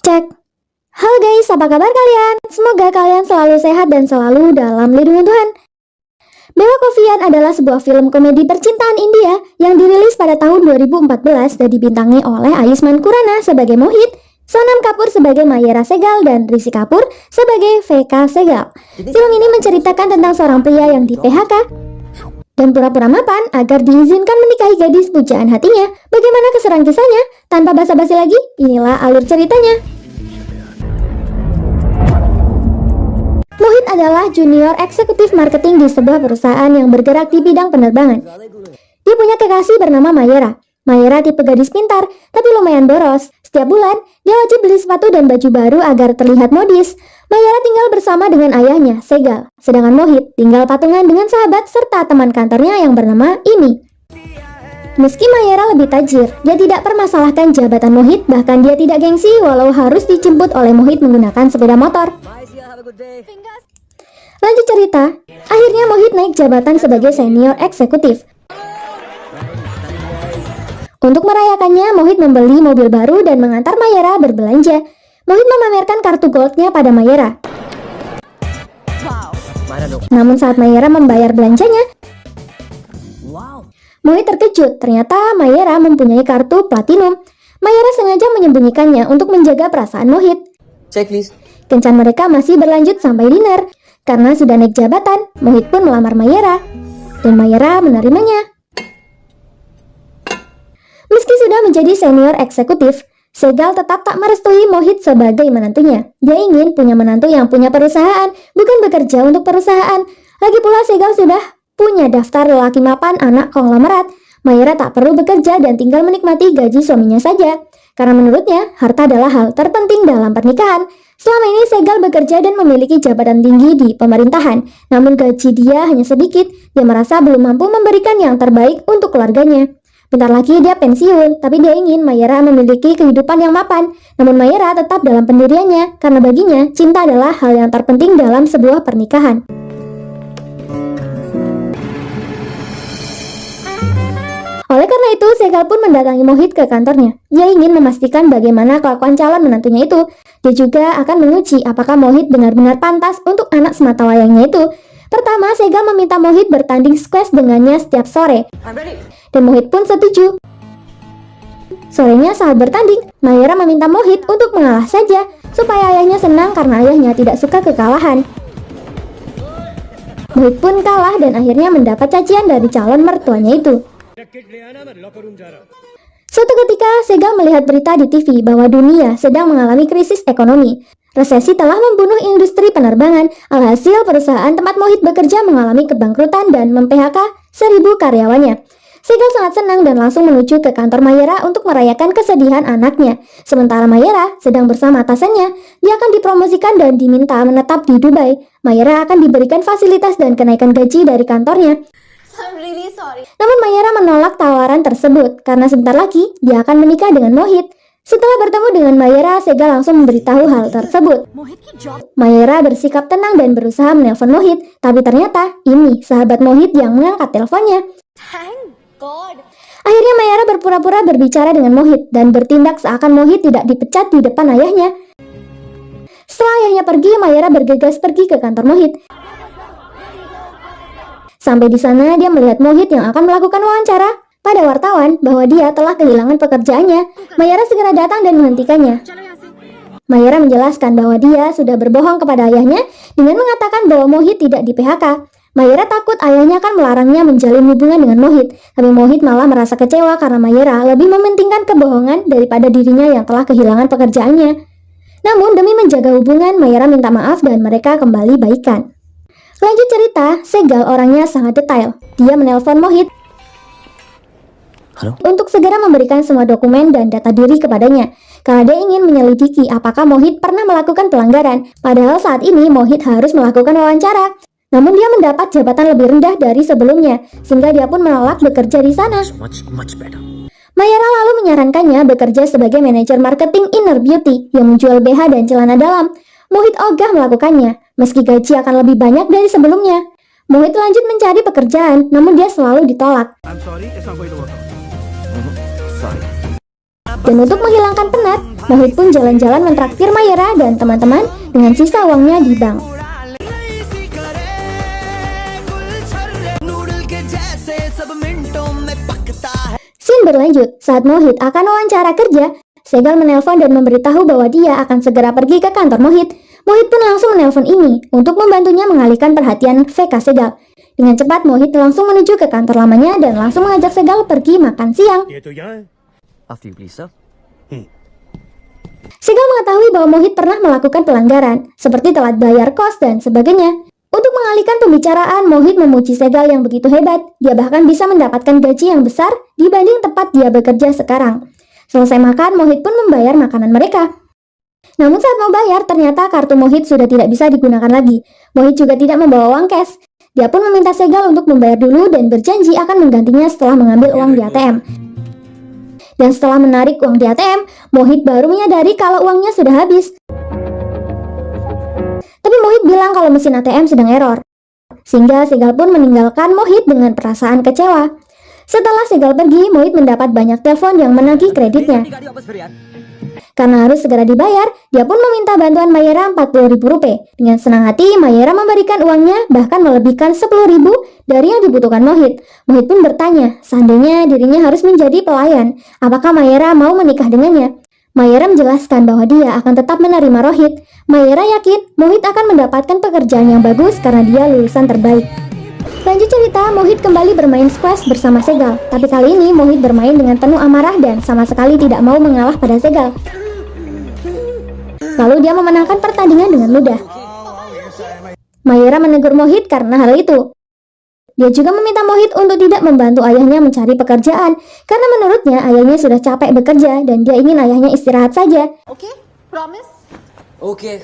Cek. Halo guys, apa kabar kalian? Semoga kalian selalu sehat dan selalu dalam lindungan Tuhan. Bella Kovian adalah sebuah film komedi percintaan India yang dirilis pada tahun 2014 dan dibintangi oleh Ayushmann Khurrana sebagai Mohit, Sonam Kapoor sebagai Mayra Sehgal, dan Rishi Kapoor sebagai VK Sehgal. Film ini menceritakan tentang seorang pria yang di PHK dan pura-pura mapan agar diizinkan menikahi gadis pujaan hatinya. Bagaimana keseruan kisahnya? Tanpa basa-basi lagi, inilah alur ceritanya. Mohit adalah junior eksekutif marketing di sebuah perusahaan yang bergerak di bidang penerbangan. Dia punya kekasih bernama Mayra. Mayra tipe gadis pintar, tapi lumayan boros. Setiap bulan, dia wajib beli sepatu dan baju baru agar terlihat modis. Mayra tinggal bersama dengan ayahnya, Sehgal. Sedangkan Mohit tinggal patungan dengan sahabat serta teman kantornya yang bernama Imi. Meski Mayra lebih tajir, dia tidak permasalahkan jabatan Mohit, bahkan dia tidak gengsi walau harus dijemput oleh Mohit menggunakan sepeda motor. Lanjut cerita, akhirnya Mohit naik jabatan sebagai senior eksekutif. Untuk merayakannya, Mohit membeli mobil baru dan mengantar Mayra berbelanja. Mohit memamerkan kartu goldnya pada Mayra. Namun saat Mayra membayar belanjanya, Mohit terkejut. Ternyata Mayra mempunyai kartu platinum. Mayra sengaja menyembunyikannya untuk menjaga perasaan Mohit. Cek please. Kencan mereka masih berlanjut sampai dinner. Karena sudah naik jabatan, Mohit pun melamar Mayra. Dan Mayra menerimanya. Meski sudah menjadi senior eksekutif, Sehgal tetap tak merestui Mohit sebagai menantunya. Dia ingin punya menantu yang punya perusahaan, bukan bekerja untuk perusahaan. Lagi pula Sehgal sudah punya daftar lelaki mapan anak konglomerat. Mayra tak perlu bekerja dan tinggal menikmati gaji suaminya saja. Karena menurutnya, harta adalah hal terpenting dalam pernikahan. Selama ini Sehgal bekerja dan memiliki jabatan tinggi di pemerintahan. Namun gaji dia hanya sedikit. Dia merasa belum mampu memberikan yang terbaik untuk keluarganya. Bentar lagi dia pensiun, tapi dia ingin Mayra memiliki kehidupan yang mapan. Namun Mayra tetap dalam pendiriannya, karena baginya cinta adalah hal yang terpenting dalam sebuah pernikahan. Oleh karena itu, Sehgal pun mendatangi Mohit ke kantornya. Dia ingin memastikan bagaimana kelakuan calon menantunya itu. Dia juga akan menguji apakah Mohit benar-benar pantas untuk anak sematawayangnya itu. Pertama, Sehgal meminta Mohit bertanding squash dengannya setiap sore. Dan Mohit pun setuju. Sorenya saat bertanding, Mayra meminta Mohit untuk mengalah saja, supaya ayahnya senang karena ayahnya tidak suka kekalahan. Mohit pun kalah dan akhirnya mendapat cacian dari calon mertuanya itu. Suatu ketika, Sehgal melihat berita di TV bahwa dunia sedang mengalami krisis ekonomi. Resesi telah membunuh industri penerbangan, alhasil perusahaan tempat Mohit bekerja mengalami kebangkrutan dan mem-PHK 1.000 karyawannya. Sehgal sangat senang dan langsung menuju ke kantor Mayra untuk merayakan kesedihan anaknya. Sementara Mayra sedang bersama atasannya, dia akan dipromosikan dan diminta menetap di Dubai. Mayra akan diberikan fasilitas dan kenaikan gaji dari kantornya. Namun Mayra menolak tawaran tersebut karena sebentar lagi dia akan menikah dengan Mohit. Setelah bertemu dengan Mayra, Sehgal langsung memberitahu hal tersebut. Mayra bersikap tenang dan berusaha menelpon Mohit, tapi ternyata ini sahabat Mohit yang mengangkat teleponnya. Akhirnya Mayra berpura-pura berbicara dengan Mohit dan bertindak seakan Mohit tidak dipecat di depan ayahnya. Setelah ayahnya pergi, Mayra bergegas pergi ke kantor Mohit. Sampai di sana dia melihat Mohit yang akan melakukan wawancara pada wartawan bahwa dia telah kehilangan pekerjaannya. Mayra segera datang dan menghentikannya. Mayra menjelaskan bahwa dia sudah berbohong kepada ayahnya dengan mengatakan bahwa Mohit tidak di PHK. Mayra takut ayahnya akan melarangnya menjalin hubungan dengan Mohit, tapi Mohit malah merasa kecewa karena Mayra lebih mementingkan kebohongan daripada dirinya yang telah kehilangan pekerjaannya. Namun demi menjaga hubungan, Mayra minta maaf dan mereka kembali baikan. Lanjut cerita, Sehgal orangnya sangat detail. Dia menelpon Mohit untuk segera memberikan semua dokumen dan data diri kepadanya, karena dia ingin menyelidiki apakah Mohit pernah melakukan pelanggaran. Padahal saat ini Mohit harus melakukan wawancara. Namun dia mendapat jabatan lebih rendah dari sebelumnya, sehingga dia pun menolak bekerja di sana. Mayra lalu menyarankannya bekerja sebagai manajer marketing Inner Beauty yang menjual BH dan celana dalam. Mohit ogah melakukannya, meski gaji akan lebih banyak dari sebelumnya. Mohit lanjut mencari pekerjaan, namun dia selalu ditolak. Dan untuk menghilangkan penat, Mohit pun jalan-jalan mentraktir Mayera dan teman-teman dengan sisa uangnya di bank. Scene berlanjut, saat Mohit akan wawancara kerja, Segal menelpon dan memberitahu bahwa dia akan segera pergi ke kantor Mohit. Mohit pun langsung menelpon ini untuk membantunya mengalihkan perhatian VK Segal. Dengan cepat, Mohit langsung menuju ke kantor lamanya dan langsung mengajak Segal pergi makan siang. After you, please, sir. Segal mengetahui bahwa Mohit pernah melakukan pelanggaran, seperti telat bayar kos dan sebagainya. Untuk mengalihkan pembicaraan, Mohit memuji Segal yang begitu hebat. Dia bahkan bisa mendapatkan gaji yang besar dibanding tempat dia bekerja sekarang. Selesai makan, Mohit pun membayar makanan mereka. Namun saat mau bayar, ternyata kartu Mohit sudah tidak bisa digunakan lagi. Mohit juga tidak membawa uang cash. Dia pun meminta Segal untuk membayar dulu dan berjanji akan menggantinya setelah mengambil uang di ATM. Dan setelah menarik uang di ATM, Mohit baru menyadari kalau uangnya sudah habis. Tapi Mohit bilang kalau mesin ATM sedang error. Sehingga Segal pun meninggalkan Mohit dengan perasaan kecewa. Setelah Segal pergi, Mohit mendapat banyak telepon yang menagih kreditnya. Karena harus segera dibayar, dia pun meminta bantuan Mayera Rp40.000. Dengan senang hati, Mayera memberikan uangnya, bahkan melebihkan Rp10.000 dari yang dibutuhkan Mohit. Mohit pun bertanya, seandainya dirinya harus menjadi pelayan, apakah Mayera mau menikah dengannya? Mayera menjelaskan bahwa dia akan tetap menerima Rohit. Mayera yakin Mohit akan mendapatkan pekerjaan yang bagus karena dia lulusan terbaik. Lanjut cerita, Mohit kembali bermain squash bersama Segal. Tapi kali ini Mohit bermain dengan penuh amarah dan sama sekali tidak mau mengalah pada Segal. Lalu dia memenangkan pertandingan dengan mudah. Mayera menegur Mohit karena hal itu. Dia juga meminta Mohit untuk tidak membantu ayahnya mencari pekerjaan karena menurutnya ayahnya sudah capek bekerja dan dia ingin ayahnya istirahat saja. Okay, promise? Okay.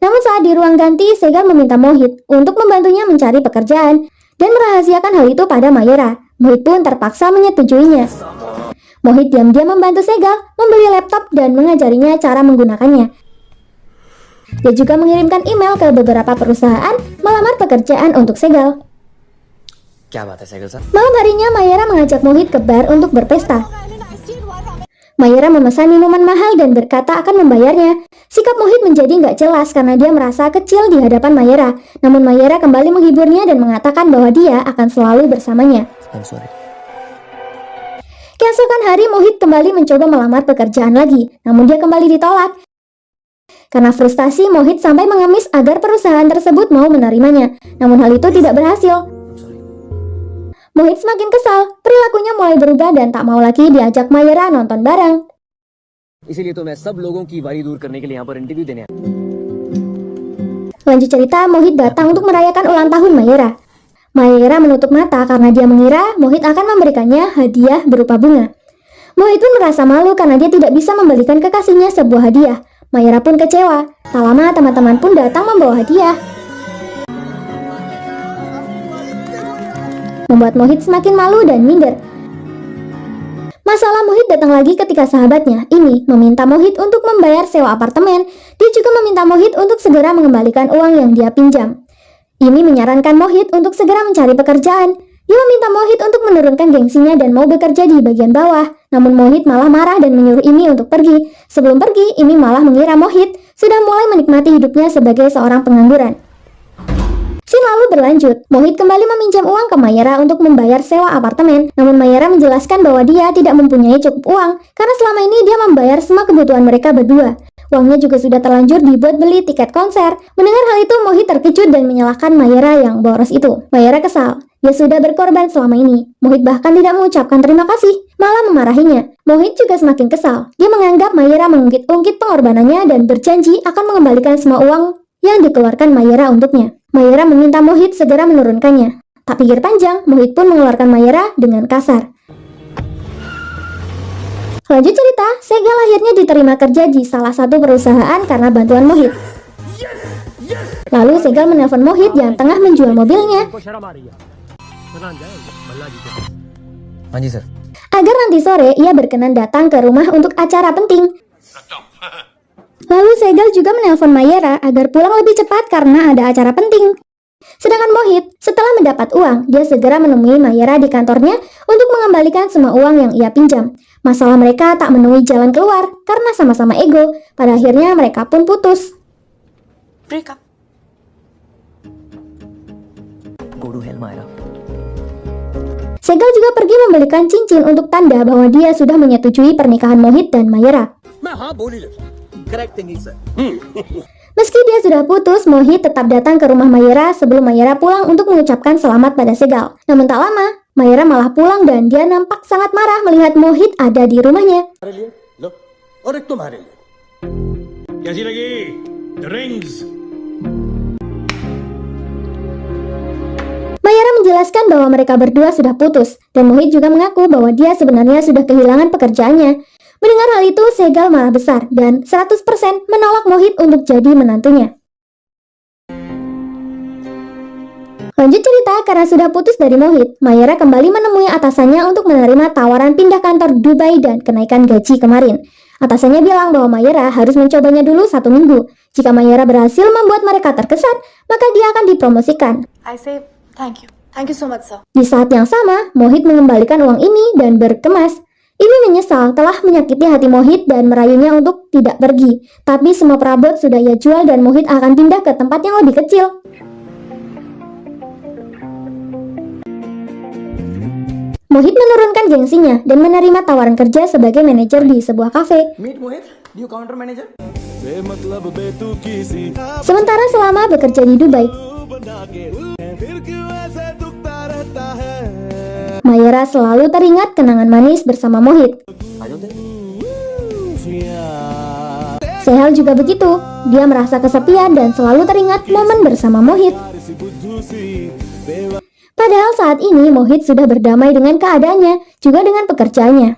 Namun saat di ruang ganti, Segal meminta Mohit untuk membantunya mencari pekerjaan dan merahasiakan hal itu pada Mayera. Mohit pun terpaksa menyetujuinya. Mohit diam-diam membantu Segal membeli laptop dan mengajarinya cara menggunakannya. Dia juga mengirimkan email ke beberapa perusahaan melamar pekerjaan untuk Segal. Malam harinya, Mayera mengajak Mohit ke bar untuk berpesta. Mayera memesan minuman mahal dan berkata akan membayarnya. Sikap Mohit menjadi nggak jelas karena dia merasa kecil di hadapan Mayera. Namun Mayera kembali menghiburnya dan mengatakan bahwa dia akan selalu bersamanya. Keesokan hari, Mohit kembali mencoba melamar pekerjaan lagi, namun dia kembali ditolak. Karena frustasi, Mohit sampai mengemis agar perusahaan tersebut mau menerimanya. Namun hal itu tidak berhasil. Mohit semakin kesal, perilakunya mulai berubah dan tak mau lagi diajak Mayera nonton bareng. Lanjut cerita, Mohit datang untuk merayakan ulang tahun Mayera. Mayera menutup mata karena dia mengira Mohit akan memberikannya hadiah berupa bunga. Mohit pun merasa malu karena dia tidak bisa membelikan kekasihnya sebuah hadiah. Mayera pun kecewa. Tak lama teman-teman pun datang membawa hadiah. Membuat Mohit semakin malu dan minder. Masalah Mohit datang lagi ketika sahabatnya ini meminta Mohit untuk membayar sewa apartemen. Dia juga meminta Mohit untuk segera mengembalikan uang yang dia pinjam. Ini menyarankan Mohit untuk segera mencari pekerjaan. Dia meminta Mohit untuk menurunkan gengsinya dan mau bekerja di bagian bawah. Namun Mohit malah marah dan menyuruh Imi untuk pergi. Sebelum pergi, Imi malah mengira Mohit sudah mulai menikmati hidupnya sebagai seorang pengangguran. Scene lalu berlanjut, Mohit kembali meminjam uang ke Mayera untuk membayar sewa apartemen. Namun Mayera menjelaskan bahwa dia tidak mempunyai cukup uang karena selama ini dia membayar semua kebutuhan mereka berdua. Uangnya juga sudah terlanjur dibuat beli tiket konser. Mendengar hal itu, Mohit terkejut dan menyalahkan Mayera yang boros itu. Mayera kesal, dia sudah berkorban selama ini. Mohit bahkan tidak mengucapkan terima kasih, malah memarahinya. Mohit juga semakin kesal. Dia menganggap Mayera mengungkit-ungkit pengorbanannya dan berjanji akan mengembalikan semua uang yang dikeluarkan Mayera untuknya. Mayera meminta Mohit segera menurunkannya. Tak pikir panjang, Mohit pun mengeluarkan Mayera dengan kasar. Lanjut cerita, Segal akhirnya diterima kerja di salah satu perusahaan karena bantuan Mohit. Lalu Segal menelpon Mohit yang tengah menjual mobilnya agar nanti sore ia berkenan datang ke rumah untuk acara penting. Lalu Segal juga menelpon Mayera agar pulang lebih cepat karena ada acara penting. Sedangkan Mohit, setelah mendapat uang, dia segera menemui Mayera di kantornya untuk mengembalikan semua uang yang ia pinjam. Masalah mereka tak menemui jalan keluar karena sama-sama ego. Pada akhirnya mereka pun putus. Break up. Go to hell, Myra. Segal juga pergi membelikan cincin untuk tanda bahwa dia sudah menyetujui pernikahan Mohit dan Mayra. Meski dia sudah putus, Mohit tetap datang ke rumah Mayra sebelum Mayra pulang untuk mengucapkan selamat pada Segal. Namun tak lama, Mayra malah pulang dan dia nampak sangat marah melihat Mohit ada di rumahnya. लो और एक तुम्हारे लिए कैसी लगी the rings Mayra menjelaskan bahwa mereka berdua sudah putus, dan Mohit juga mengaku bahwa dia sebenarnya sudah kehilangan pekerjaannya. Mendengar hal itu, Segal marah besar dan 100% menolak Mohit untuk jadi menantunya. Lanjut cerita, karena sudah putus dari Mohit, Mayra kembali menemui atasannya untuk menerima tawaran pindah kantor Dubai dan kenaikan gaji kemarin. Atasannya bilang bahwa Mayra harus mencobanya dulu 1 minggu. Jika Mayra berhasil membuat mereka terkesan, maka dia akan dipromosikan. I say thank you. Thank you so much, sir. Di saat yang sama, Mohit mengembalikan uang ini dan berkemas. Imi menyesal telah menyakiti hati Mohit dan merayunya untuk tidak pergi. Tapi semua perabot sudah ia jual dan Mohit akan pindah ke tempat yang lebih kecil. Mohit menurunkan gengsinya dan menerima tawaran kerja sebagai manajer di sebuah kafe. Meet Mohit, new counter manager. Sementara selama bekerja di Dubai, Mayra selalu teringat kenangan manis bersama Mohit. Ayo deh. Sehal juga begitu, dia merasa kesepian dan selalu teringat momen bersama Mohit. Padahal saat ini Mohit sudah berdamai dengan keadaannya, juga dengan pekerjaannya.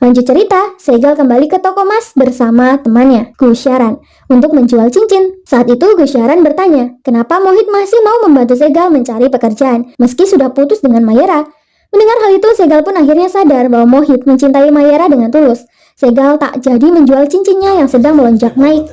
Lanjut cerita, Segal kembali ke toko emas bersama temannya, Gusyaran, untuk menjual cincin. Saat itu Gusyaran bertanya, kenapa Mohit masih mau membantu Segal mencari pekerjaan, meski sudah putus dengan Mayra. Mendengar hal itu, Segal pun akhirnya sadar bahwa Mohit mencintai Mayra dengan tulus. Segal tak jadi menjual cincinnya yang sedang melonjak naik.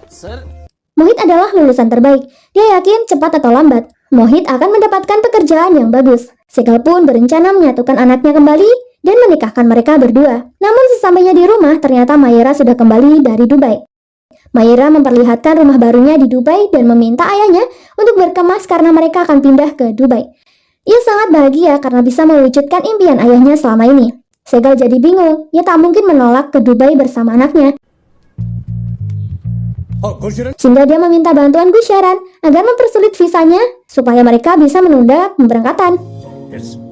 Sir, Mohit adalah lulusan terbaik. Dia yakin cepat atau lambat, Mohit akan mendapatkan pekerjaan yang bagus. Segal pun berencana menyatukan anaknya kembali dan menikahkan mereka berdua. Namun sesampainya di rumah, ternyata Mayra sudah kembali dari Dubai. Mayra memperlihatkan rumah barunya di Dubai dan meminta ayahnya untuk berkemas karena mereka akan pindah ke Dubai. Ia sangat bahagia karena bisa mewujudkan impian ayahnya selama ini. Segal jadi bingung, ia tak mungkin menolak ke Dubai bersama anaknya. और Gursharan Sehingga dia meminta bantuan Gusyaran agar mempersulit visanya supaya mereka bisa menunda pemberangkatan. Yes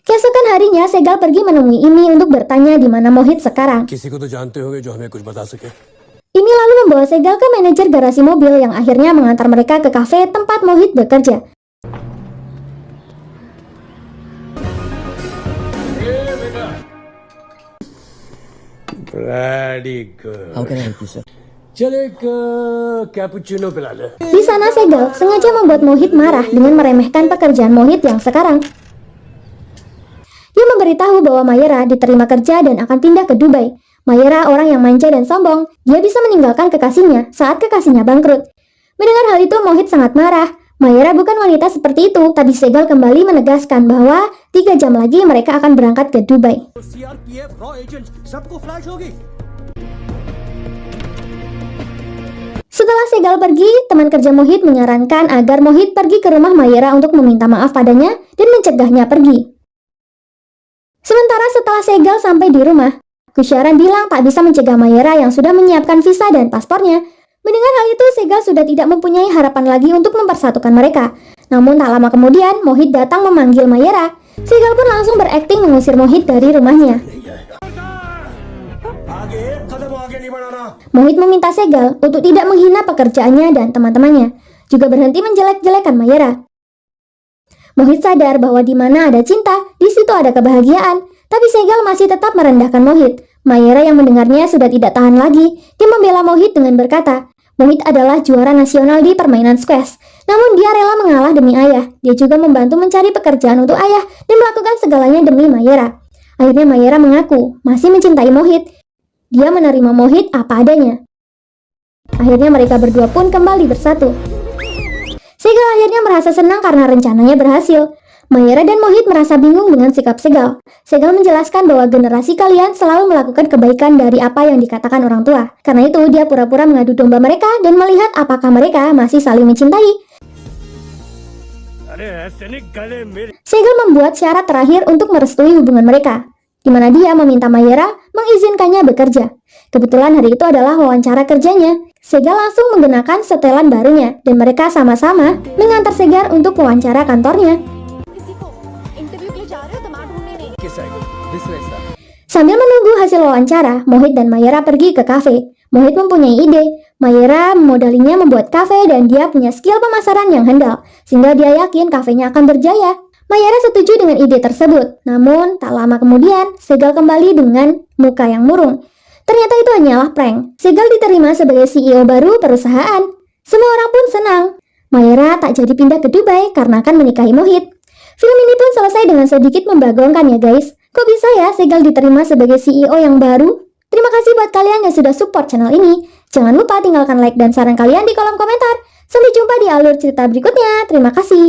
Keesokan harinya, Segal pergi menemui Imi untuk bertanya di mana Mohit sekarang. किसी को तो जानते होंगे जो हमें कुछ बता सके Imi lalu membawa Segal ke manajer garasi mobil yang akhirnya mengantar mereka ke kafe tempat Mohit bekerja. Very good how can I help you, sir? चल एक कैपुचिनो पिला ले Di sana Segal sengaja membuat Mohit marah dengan meremehkan pekerjaan Mohit yang sekarang. Dia memberitahu bahwa Mayra diterima kerja dan akan pindah ke Dubai. Mayra orang yang manja dan sombong, dia bisa meninggalkan kekasihnya saat kekasihnya bangkrut. Mendengar hal itu Mohit sangat marah. Mayra bukan wanita seperti itu, tapi Segal kembali menegaskan bahwa 3 jam lagi mereka akan berangkat ke Dubai. CRPF raw agents सबको फ्लैश होगी Setelah Segal pergi, teman kerja Mohit menyarankan agar Mohit pergi ke rumah Mayra untuk meminta maaf padanya dan mencegahnya pergi. Sementara setelah Segal sampai di rumah, Gusyaran bilang tak bisa mencegah Mayra yang sudah menyiapkan visa dan paspornya. Mendengar hal itu, Segal sudah tidak mempunyai harapan lagi untuk mempersatukan mereka. Namun tak lama kemudian, Mohit datang memanggil Mayra. Segal pun langsung berakting mengusir Mohit dari rumahnya. आगे एक कदम आगे नहीं बढ़ाना Mohit meminta Segal untuk tidak menghina pekerjaannya dan teman-temannya, juga berhenti menjelek-jelekan Mayra. Mohit sadar bahwa di mana ada cinta, di situ ada kebahagiaan, tapi Segal masih tetap merendahkan Mohit. Mayra yang mendengarnya sudah tidak tahan lagi. Dia membela Mohit dengan berkata, Mohit adalah juara nasional di permainan squash. Namun dia rela mengalah demi ayah. Dia juga membantu mencari pekerjaan untuk ayah dan melakukan segalanya demi Mayra. Akhirnya Mayra mengaku masih mencintai Mohit. Dia menerima Mohit apa adanya. Akhirnya mereka berdua pun kembali bersatu. Segal akhirnya merasa senang karena rencananya berhasil. Mayra dan Mohit merasa bingung dengan sikap Segal. Segal menjelaskan bahwa generasi kalian selalu melakukan kebaikan dari apa yang dikatakan orang tua. Karena itu dia pura-pura mengadu domba mereka dan melihat apakah mereka masih saling mencintai. अरे ऐसे नहीं गले मेरे Segal membuat syarat terakhir untuk merestui hubungan mereka, di mana dia meminta Mayra mengizinkannya bekerja. Kebetulan hari itu adalah wawancara kerjanya. Segal langsung menggunakan setelan barunya dan mereka sama-sama mengantar Segar untuk wawancara kantornya. Kiss I go. This way, sir. Sambil menunggu hasil wawancara, Mohit dan Mayra pergi ke kafe. Mohit mempunyai ide. Mayra memodalinya membuat kafe dan dia punya skill pemasaran yang handal, sehingga dia yakin kafenya akan berjaya. Mayra setuju dengan ide tersebut. Namun, tak lama kemudian, Segal kembali dengan muka yang murung. Ternyata itu hanyalah prank. Segal diterima sebagai CEO baru perusahaan. Semua orang pun senang. Mayra tak jadi pindah ke Dubai karena akan menikahi Mohit. Film ini pun selesai dengan sedikit membagongkan ya guys. Kok bisa ya Segal diterima sebagai CEO yang baru? Terima kasih buat kalian yang sudah support channel ini. Jangan lupa tinggalkan like dan saran kalian di kolom komentar. Sampai jumpa di alur cerita berikutnya. Terima kasih.